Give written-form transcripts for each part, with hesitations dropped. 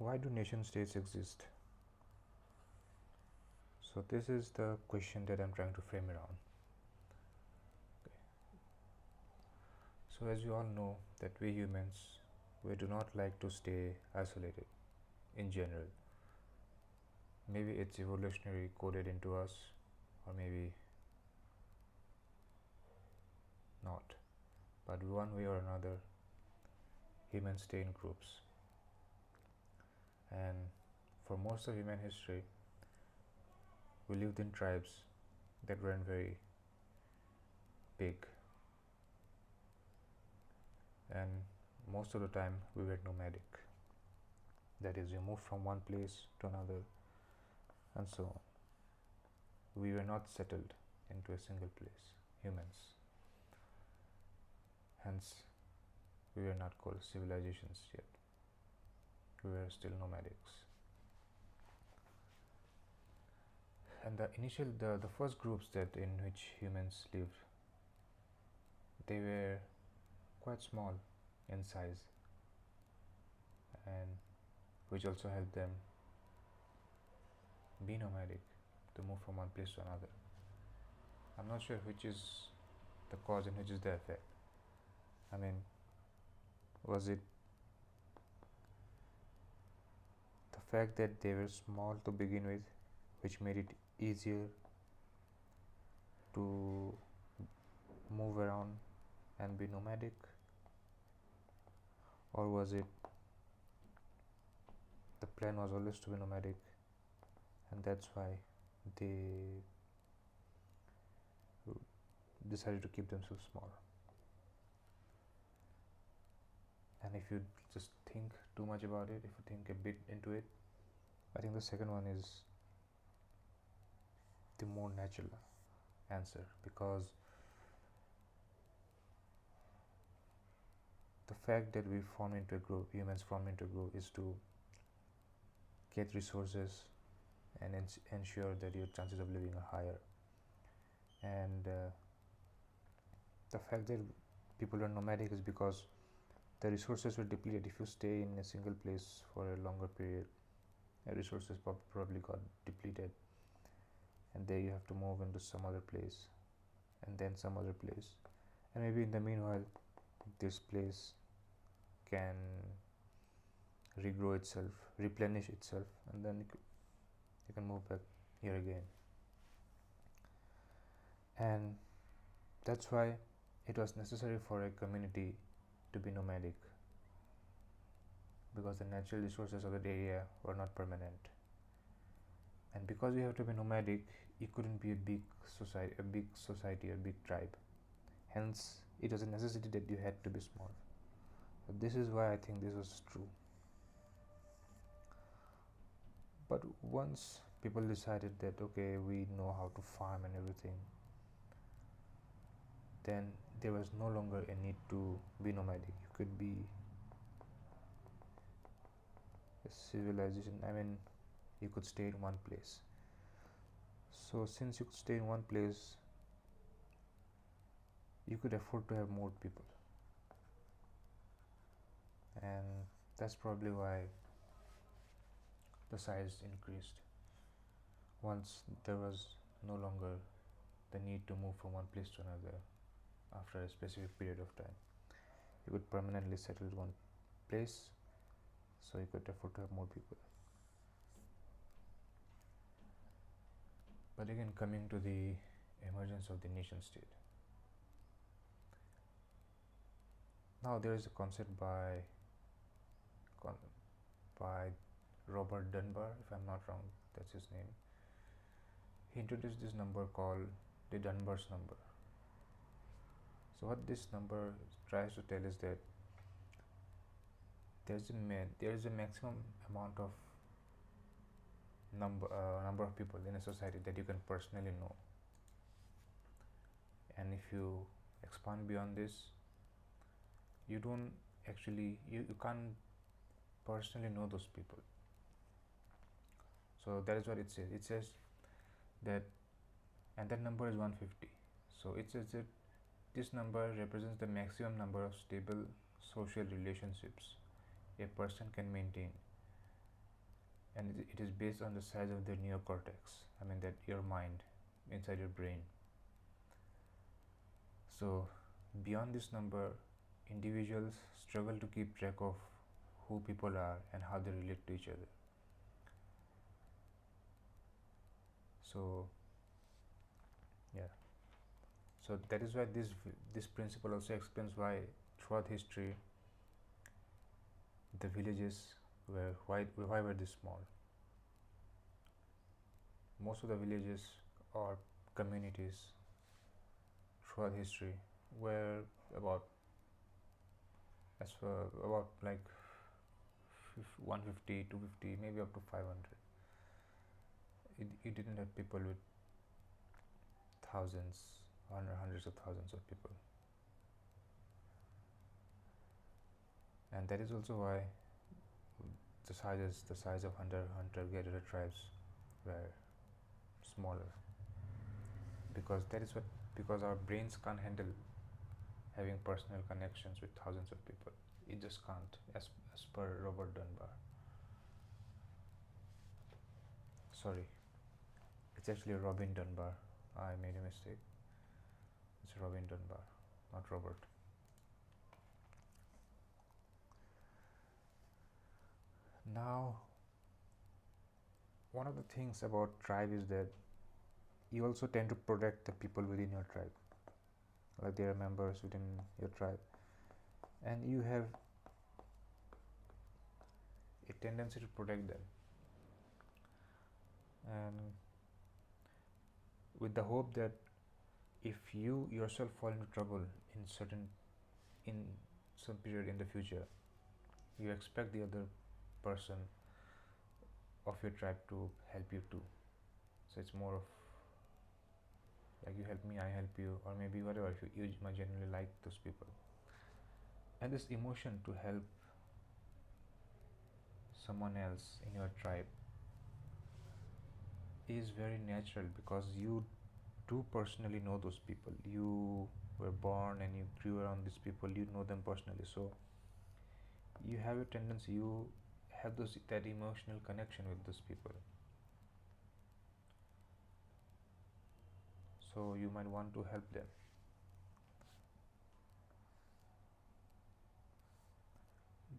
Why do nation states exist? So this is the question that I'm trying to frame around. Okay. So as you all know that we humans, we do not like to stay isolated in general. Maybe it's evolutionary coded into us, or maybe not. But one way or another, humans stay in groups. And for most of human history, we lived in tribes that weren't very big, and most of the time we were nomadic. That is, we moved from one place to another and so on. We were not settled into a single place, humans. Hence, we were not called civilizations yet. We were still nomadics. And the first groups that in which humans lived, they were quite small in size, and which also helped them be nomadic, to move from one place to another. I'm not sure which is the cause and which is the effect. I mean, was it the fact that they were small to begin with, which made it easier to move around and be nomadic? Or was it the plan was always to be nomadic, and that's why they decided to keep themselves small? And if you just think too much about it, if you think a bit into it, I think the second one is the more natural answer, because the fact that we form into a group, humans form into a group, is to get resources and ensure that your chances of living are higher. And the fact that people are nomadic is because the resources were depleted. If you stay in a single place for a longer period, your resources probably got depleted, and there you have to move into some other place, and then some other place, and maybe in the meanwhile this place can regrow itself, replenish itself, and then you can move back here again. And that's why it was necessary for a community to be nomadic, because the natural resources of that area were not permanent. And because you have to be nomadic, you couldn't be a big society, a big tribe. Hence, it was a necessity that you had to be small. But this is why I think this was true. But once people decided that, okay, we know how to farm and everything, then there was no longer a need to be nomadic. You could be a civilization. I mean, you could stay in one place. So since you could stay in one place, you could afford to have more people, and that's probably why the size increased. Once there was no longer the need to move from one place to another after a specific period of time, you could permanently settle in one place, so you could afford to have more people. But again, coming to the emergence of the nation state. Now there is a concept by Robert Dunbar, if I'm not wrong, that's his name. He introduced this number called the Dunbar's number. So what this number tries to tell is that there is a maximum amount of number of people in a society that you can personally know, and if you expand beyond this, you can't personally know those people. So that is what it says. It says that, and that number is 150. So it says that this number represents the maximum number of stable social relationships a person can maintain and it is based on the size of the neocortex. I mean that your mind inside your brain. So beyond this number, individuals struggle to keep track of who people are and how they relate to each other. So yeah, so that is why this principle also explains why throughout history the villages were why were they small. Most of the villages or communities throughout history were about about like 150, 250, maybe up to 500. It didn't have people with thousands, hundreds of thousands of people. And that is also why the size of hunter-gatherer tribes were smaller, because our brains can't handle having personal connections with thousands of people. It just can't, as per Robert Dunbar. Sorry, it's actually Robin Dunbar. I made a mistake. It's Robin Dunbar, not Robert. Now, one of the things about tribe is that you also tend to protect the people within your tribe, like they are members within your tribe, and you have a tendency to protect them, and with the hope that if you yourself fall into trouble in some period in the future, you expect the other person of your tribe to help you too. So it's more of like you help me, I help you, or maybe whatever, if you might genuinely like those people. And this emotion to help someone else in your tribe is very natural, because you do personally know those people. You were born and you grew around these people, you know them personally, so you have a tendency, you have that emotional connection with those people, so you might want to help them.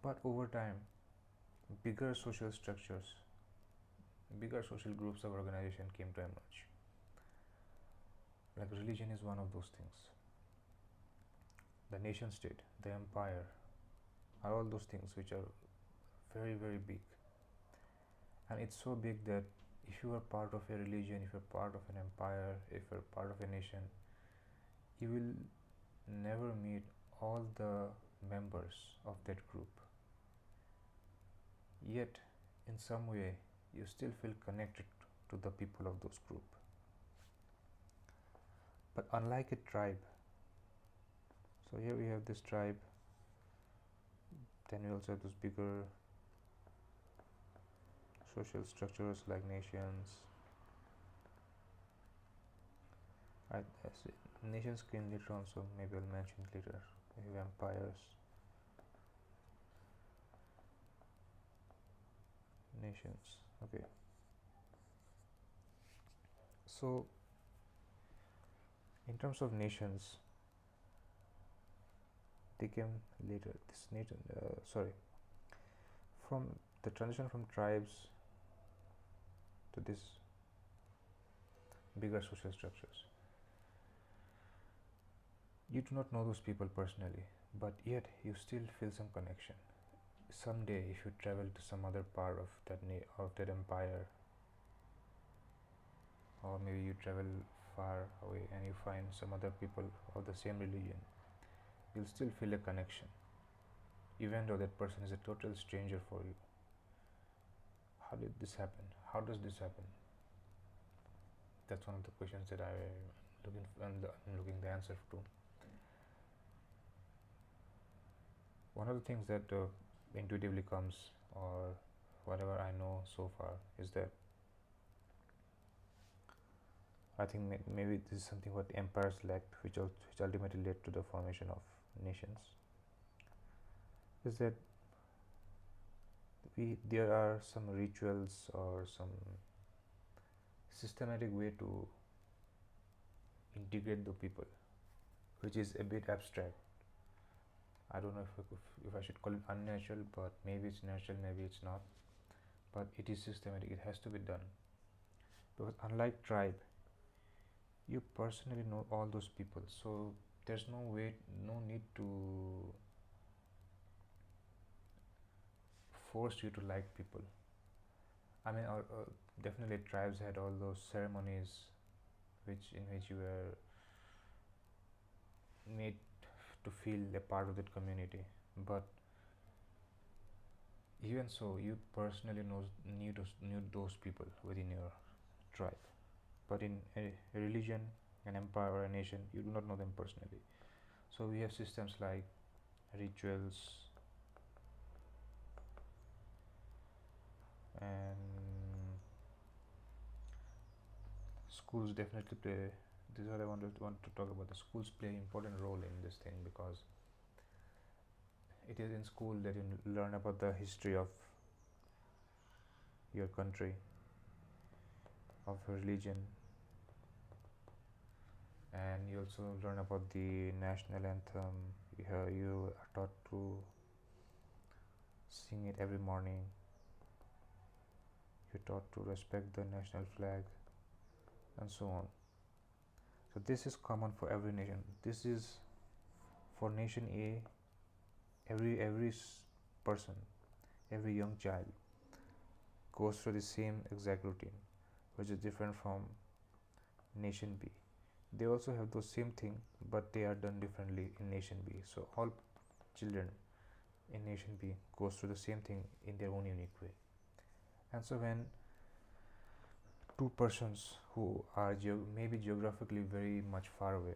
But over time, bigger social structures, bigger social groups of organization came to emerge. Like religion is one of those things. The nation state, the empire, are all those things which are very, very big. And it's so big that if you are part of a religion, if you're part of an empire, if you're part of a nation, you will never meet all the members of that group. Yet, in some way, you still feel connected to the people of those group. But unlike a tribe, so here we have this tribe, then we also have those bigger social structures like nations. Nations came later on, so maybe I'll mention it later. We have empires, nations. Okay. So, in terms of nations, they came later. This nation, from the transition from tribes to this bigger social structures. You do not know those people personally, but yet you still feel some connection. Someday, if you travel to some other part of that empire, or maybe you travel far away and you find some other people of the same religion, you'll still feel a connection, even though that person is a total stranger for you. How did this happen? How does this happen? That's one of the questions that I'm looking the answer to. One of the things that intuitively comes, or whatever I know so far, is that I think maybe this is something what empires lacked, which ultimately led to the formation of nations, is that there are some rituals or some systematic way to integrate the people, which is a bit abstract. I don't know if I should call it unnatural, but maybe it's natural, maybe it's not. But it is systematic, it has to be done. Because unlike tribe, you personally know all those people, so there's no need to force you to like people. I mean, definitely tribes had all those ceremonies in which you were made to feel a part of that community, but even so, you personally knew those people within your tribe. But in a religion, an empire, or a nation, you do not know them personally. So we have systems like rituals, and schools definitely play. This is what I want to talk about. The schools play an important role in this thing, because it is in school that you learn about the history of your country, of religion, and you also learn about the national anthem. You are taught to sing it every morning. You're taught to respect the national flag, and so on. So this is common for every nation. This is for nation A. Every person, every young child goes through the same exact routine, which is different from nation B. They also have those same thing, but they are done differently in nation B. So all children in nation B goes through the same thing in their own unique way. And so when two persons who are maybe geographically very much far away,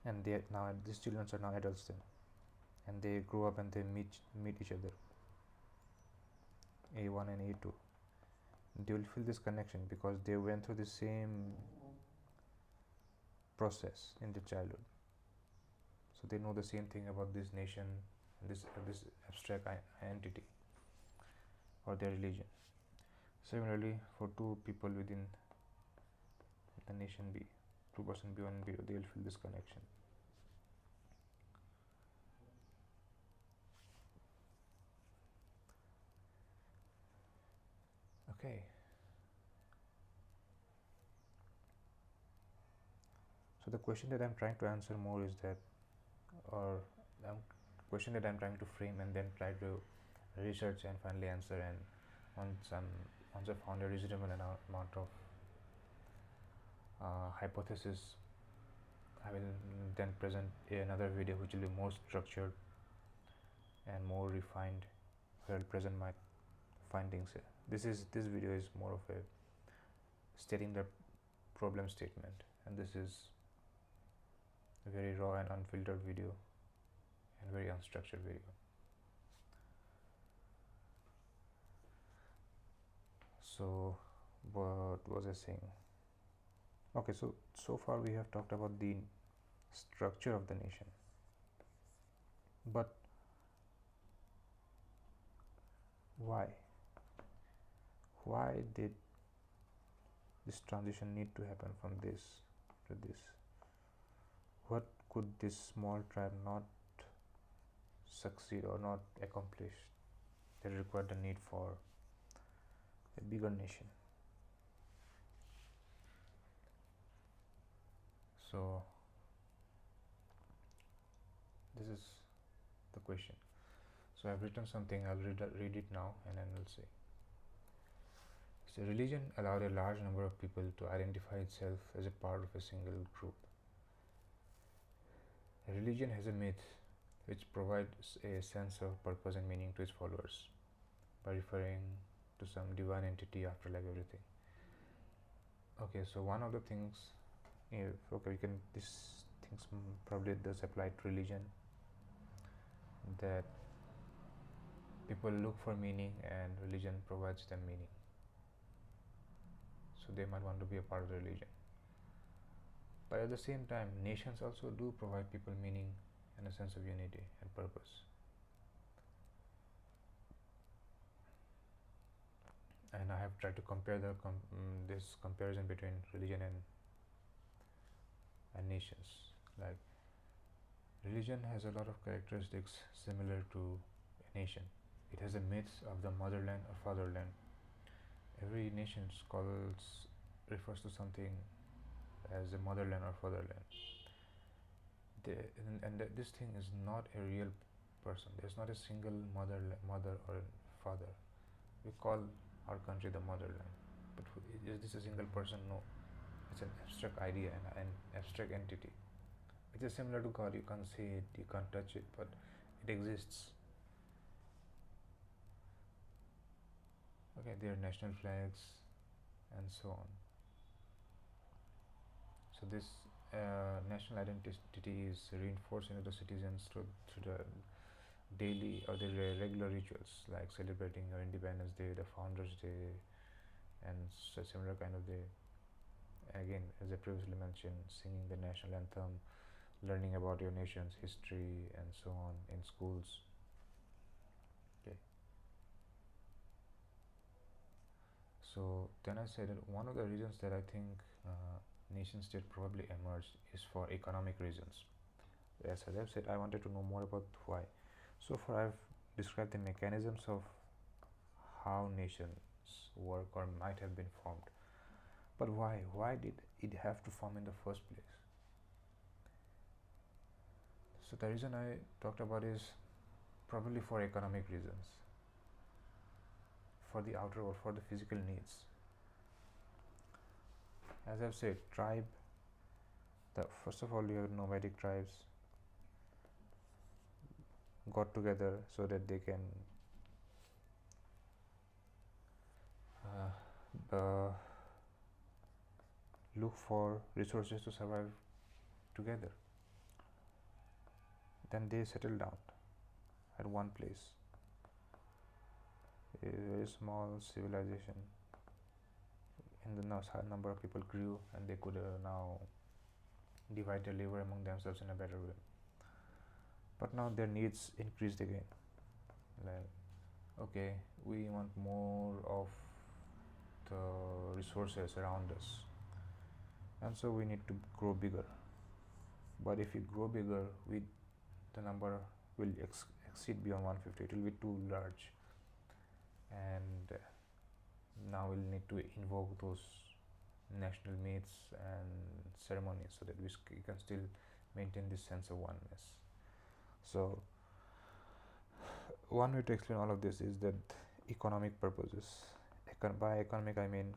and these children are now adults then, and they grow up and they meet each other, A1 and A2, they will feel this connection because they went through the same process in their childhood. So they know the same thing about this nation, this abstract entity, or their religion. Similarly, for two people within the nation B, two person B1 and B2, they will feel this connection. Okay. So the question that I'm trying to answer more is that, or question that I'm trying to frame and then try to research and finally answer, and once I found a reasonable amount of hypothesis, I will then present another video which will be more structured and more refined, where I'll present my findings. This video is more of a stating the problem statement, and this is a very raw and unfiltered video and very unstructured video. So what was I saying? Okay, so far we have talked about the structure of the nation, but why did this transition need to happen from this to this? What could this small tribe not succeed or not accomplish that required the need for a bigger nation? So this is the question. So I've written something, I'll read it now, and then we'll see. So religion allowed a large number of people to identify itself as a part of a single group. Religion has a myth which provides a sense of purpose and meaning to its followers by referring to some divine entity, afterlife, everything. Okay, so one of the things, these things probably does apply to religion, that people look for meaning and religion provides them meaning. So they might want to be a part of the religion. But at the same time, nations also do provide people meaning and a sense of unity and purpose. and I have tried to compare this comparison between religion and nations. Like, religion has a lot of characteristics similar to a nation. It has a myth of the motherland or fatherland. Every nation refers to something as a motherland or fatherland. This thing is not a real person. There's not a single mother or father. We call our country the motherland, but is this a single person? No, it's an abstract idea and an abstract entity. It is similar to God. You can't see it, you can't touch it, but it exists. Okay, there are national flags and so on. So this national identity is reinforced into the citizens through the daily or the regular rituals, like celebrating your Independence Day, the Founders Day, and similar kind of day. Again, as I previously mentioned, singing the national anthem, learning about your nation's history and so on in schools. Okay. So then I said that one of the reasons that I think nation state probably emerged is for economic reasons. As I've said, I wanted to know more about why. So far I've described the mechanisms of how nations work or might have been formed. But why? Why did it have to form in the first place? So the reason I talked about is probably for economic reasons, for the outer or for the physical needs. As I've said, first of all, you have nomadic tribes got together so that they can look for resources to survive together. Then they settle down at one place, a very small civilization. And the number of people grew, and they could now divide their labor among themselves in a better way. But now their needs increased again. Like, okay, we want more of the resources around us, and so we need to grow bigger. But if we grow bigger, the number will exceed beyond 150. It will be too large, and now we'll need to invoke those national myths and ceremonies so that we can still maintain this sense of oneness. So one way to explain all of this is that economic purposes. By economic, I mean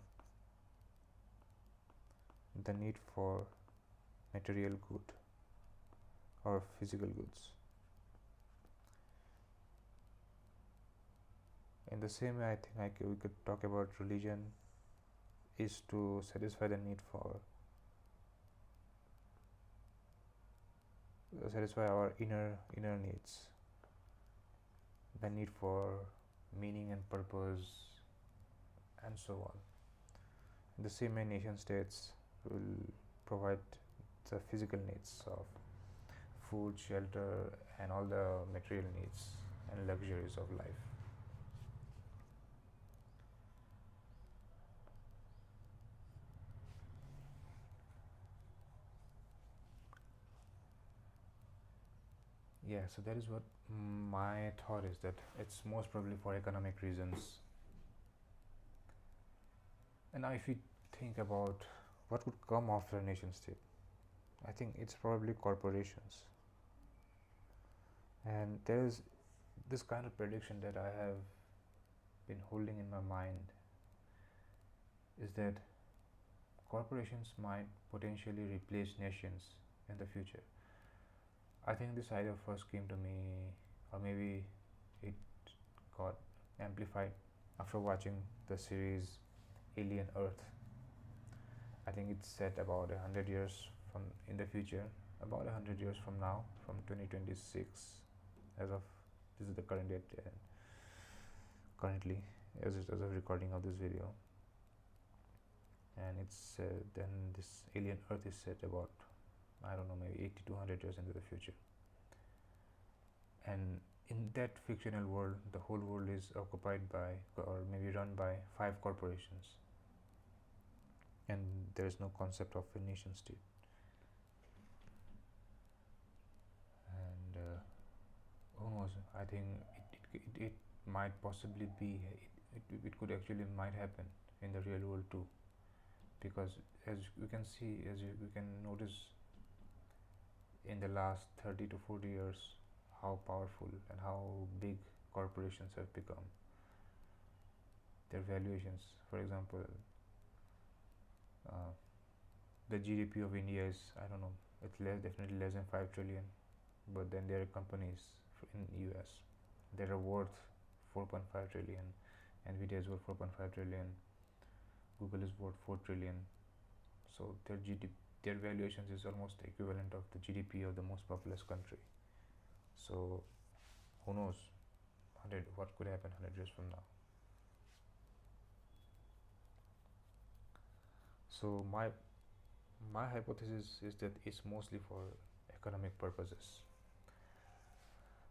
the need for material good or physical goods. In the same way, I think we could talk about religion is to satisfy the need for satisfy our inner needs, the need for meaning and purpose, and so on. In the same way, nation states will provide the physical needs of food, shelter, and all the material needs and luxuries of life. Yeah, so that is what my thought is, that it's most probably for economic reasons. And now if you think about what would come after a nation state, I think it's probably corporations. And there is this kind of prediction that I have been holding in my mind, is that corporations might potentially replace nations in the future. I think this idea first came to me, or maybe it got amplified after watching the series Alien Earth. I think it's set about 100 years from in the future, about 100 years from now, from 2026, as of this is the current date, currently as of recording of this video. And it's then this Alien Earth is set about, I don't know, maybe 80 to 100 years into the future. And in that fictional world, the whole world is occupied by or maybe run by 5 corporations, and there is no concept of a nation state. And who knows? I think it might possibly be. It could actually might happen in the real world too, because as you can see, as you can notice, in the last 30 to 40 years, how powerful and how big corporations have become. Their valuations, for example, the GDP of India is, I don't know, it's definitely less than 5 trillion, but then there are companies in US that are worth 4.5 trillion, Nvidia is worth 4.5 trillion, Google is worth 4 trillion. So their valuations is almost equivalent of the GDP of the most populous country. So who knows what could happen 100 years from now. So my hypothesis is that it's mostly for economic purposes.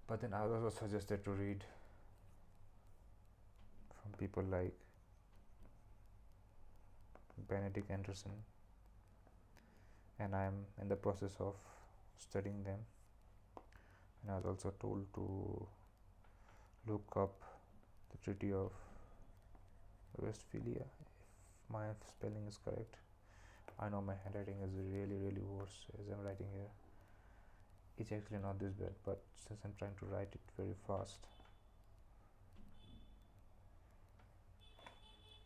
But then I was also suggested to read from people like Benedict Anderson, and I am in the process of studying them. And I was also told to look up the Treaty of Westphalia, if my spelling is correct. I know my handwriting is really worse as I'm writing here. It's actually not this bad, but since I'm trying to write it very fast,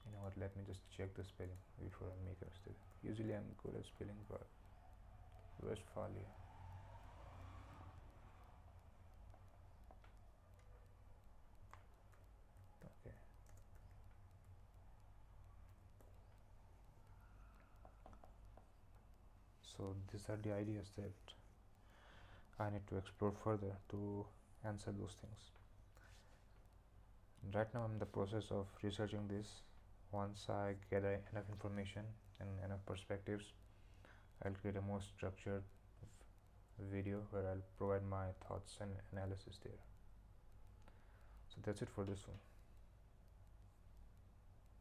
you know what, let me just check the spelling before I make a mistake. Usually I'm good at spelling, but Westphalia. Okay. So these are the ideas that I need to explore further to answer those things. Right now I'm in the process of researching this. Once I gather enough information and enough perspectives, I'll create a more structured video where I'll provide my thoughts and analysis there. So that's it for this one.